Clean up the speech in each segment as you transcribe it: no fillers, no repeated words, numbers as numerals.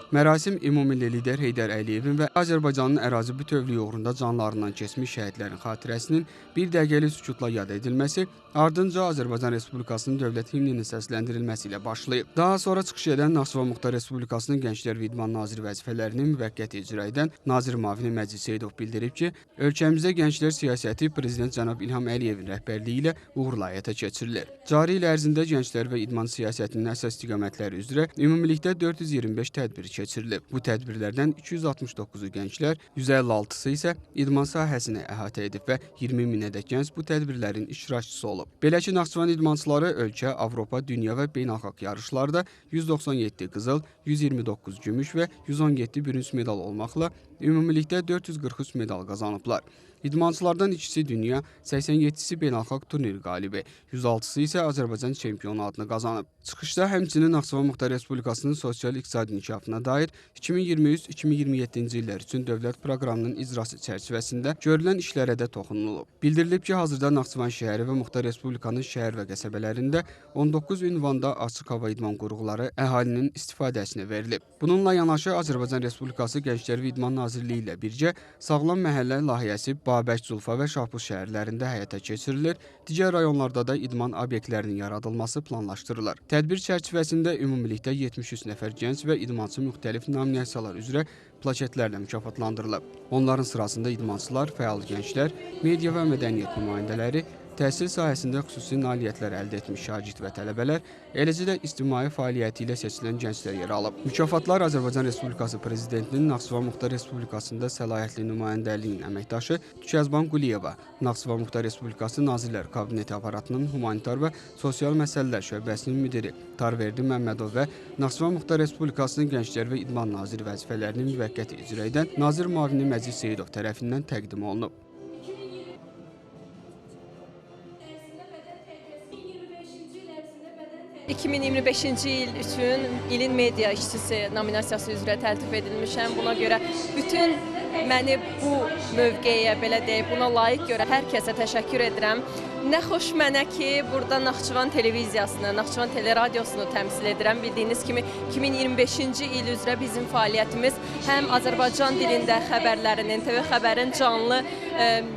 Mərasim ümummilli lider Heydər Əliyevin və Azərbaycanın ərazi bütövlüyü uğrunda canlarından keçmiş şəhidlərin xatirəsinin bir dəqiqəlik sükutla yad edilməsi, ardınca Azərbaycan Respublikasının dövlət himninin səsləndirilməsi ilə başlayıb. Daha sonra çıxış edən Naxçıvan Muxtar Respublikasının Gənclər və İdman Naziri vəzifələrini müvəqqəti icra edən Nazir Müavini Məcid Seyidov bildirib ki, ölkəmizdə gənclər siyasəti Prezident cənab İlham Əliyevin rəhbərliyi ilə uğurla həyata keçirilir. Cari il ərzində gənclər və idman siyasətinin əsas istiqamətləri üzrə ümumilikdə 425 tədbir keçirilib. Bu tədbirlərdən 269-u gənclər, 156-sı isə idman sahəsini əhatə edib və 20 minədək gənc bu tədbirlərin iştirakçısı olub. Belə ki, Naxçıvan idmançıları ölkə, Avropa, dünya və beynəlxalq yarışlarda 197 qızıl, 129 gümüş və 117 bürünc medal olmaqla ümumilikdə 443 medal qazanıblar. İdmançılardan ikisi dünya, 87-si beynəlxalq turnir qalibi, 106-sı isə Azərbaycan çempionu adını qazanıb. Çıxışda həmçinin Naxçıvan Muxtar Respublikasının sosial-iqtisadi inkişafına dair 2023-2027-ci illər üçün dövlət proqramının icrası çərçivəsində görülən işlərə də toxunulub. Bildirilib ki, hazırda Naxçıvan şəhəri və Muxtar Respublikanın şəhər və qəsəbələrində 19 ünvanda açıq hava idman qurğuları əhalinin istifadəsinə verilib. Bununla yanaşı Azərbaycan Respublikası Gənclər və İdman Nazirliyi ilə birgə Sağlam Məhəllə layihəsi Babək, Culfa və Şahbuz şəhərlərində həyata keçirilir, digər rayonlarda da idman obyektlərinin yaradılması planlaşdırılır. Tədbir çərçivəsində ümumilikdə 73 nəfər gənc və idmançı müxtəlif nominasiyalar üzrə plaketlərlə mükafatlandırılıb. Onların sırasında idmançılar, fəal gənclər, media və mədəniyyət nümayəndələri, təhsil sahəsində xüsusi nailiyyətlər əldə etmiş şagird və tələbələr, eləcə də ictimai fəaliyyəti ilə seçilən gənclər yer alıb. Mükafatlar Azərbaycan Respublikası Prezidentinin Naxçıvan Muxtar Respublikasında səlahiyyətli nümayəndəliyinin əməkdaşı Tükəzban Quliyeva, Naxçıvan Muxtar Respublikası Nazirlər Kabineti aparatının humanitar və sosial məsələlər şöbəsinin müdiri Tarverdi Məmmədov və Naxçıvan Muxtar Respublikasının Gənclər və İdman Naziri vəzifələrini müvəqqəti icra edən Nazir Müavini Məcid Seyidov tərəfindən təqdim olunub. 2025-ci il üçün ilin media işçisi nominasiyası üzrə təltif edilmişəm. Buna görə bütün məni bu mövqeyə, belə deyək, buna layiq görə hər kəsə təşəkkür edirəm. Nə xoş mənə ki, burada Naxçıvan televiziyasını, Naxçıvan teleradiosunu təmsil edirəm. Bildiyiniz kimi 2025-ci il üzrə bizim fəaliyyətimiz həm Azərbaycan dilində xəbərlərinin, TV xəbərin canlı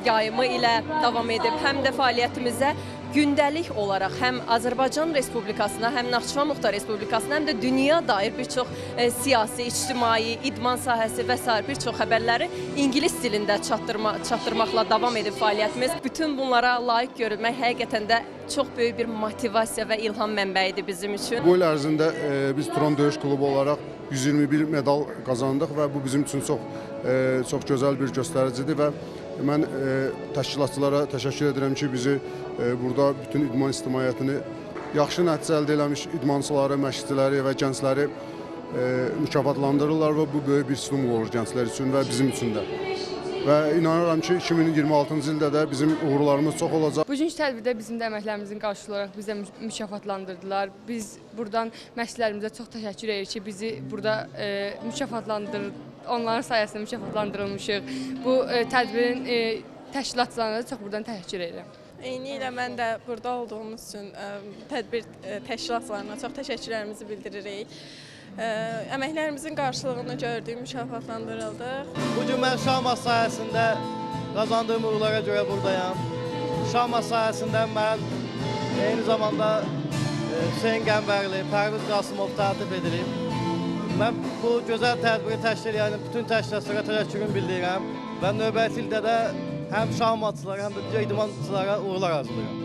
yayımı ilə davam edib, həm də fəaliyyətimizə gündəlik olaraq həm Azərbaycan Respublikasına, həm Naxçıvan Muxtar Respublikasına, həm də dünya dair bir çox siyasi, ictimai, idman sahəsi və s. bir çox xəbərləri ingilis dilində çatdırmaqla davam edib fəaliyyətimiz. Bütün bunlara layiq görülmək həqiqətən də çox böyük bir motivasiya və ilham mənbəyidir bizim üçün. Bu il ərzində biz Turan Döyüş Klubu olaraq 121 medal qazandıq və bu bizim üçün çox gözəl bir göstəricidir və mən təşkilatçılara təşəkkür edirəm ki, bizi burada bütün idman ictimaiyyətini yaxşı nəticə əldə eləmiş idmançıları, məşqçiləri və gəncləri mükafatlandırırlar və bu böyük bir stimul olur gənclər üçün və bizim üçün də. Və inanıram ki, 2026-cı ildə də bizim uğurlarımız çox olacaq. Bugünkü tədbirdə bizim də əməklərimizin qarşılığı olaraq bizə mükafatlandırdılar. Biz buradan məşqçilərimizə çox təşəkkür edirik ki, bizi burada onların sayəsində mükafatlandırılmışıq. Bu tədbirin təşkilatçılarına çox buradan təşəkkür edirəm. Eyni ilə mən də burada olduğumuz üçün tədbir təşkilatçılarına çox təşəkkürlərimizi bildiririk. Əməklərimizin qarşılığını gördük, mükafatlandırıldıq. Bugün mən Şahmat sahəsində qazandığım uğurlara görə buradayam. Şahmat sahəsində mən eyni zamanda Hüseyin Qəmbərli, Pərviz Qasımov tərtib edirik. Mən bu gözəl tədbiri təşkil edən bütün təşkilatçılara təşəkkürümü bildirirəm və növbəti ildə də həm şahmatçılara, həm də digər idmançılara uğurlar arzulayıram.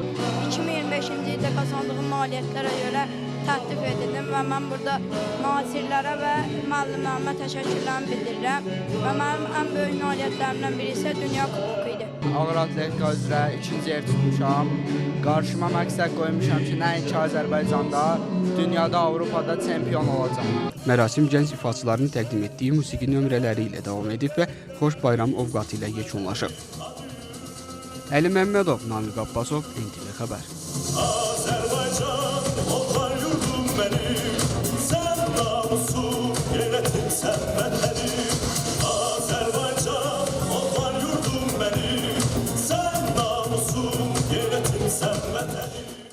2025-ci ildə qazandığım nailiyyətlərə görə təklif edildim və mən burada nazirlərə və müəllimlərimə təşəkkürlərimi bildirirəm və mənim ən böyük nailiyyətlərimdən biri isə Dünya Kuboku idi. Ağır atletika üzrə 2-ci yer tutmuşam. Qarşıma məqsəd qoymuşam ki, nəinki Azərbaycanda, dünyada, Avropada çempion olacam. Mərasim gənc ifaçıların təqdim etdiyi musiqi nömrələri ilə davam edib və xoş bayram ovqatı ilə yekunlaşıb. Əli Məmmədov, Namiq Abbasov, NTV Xəbər.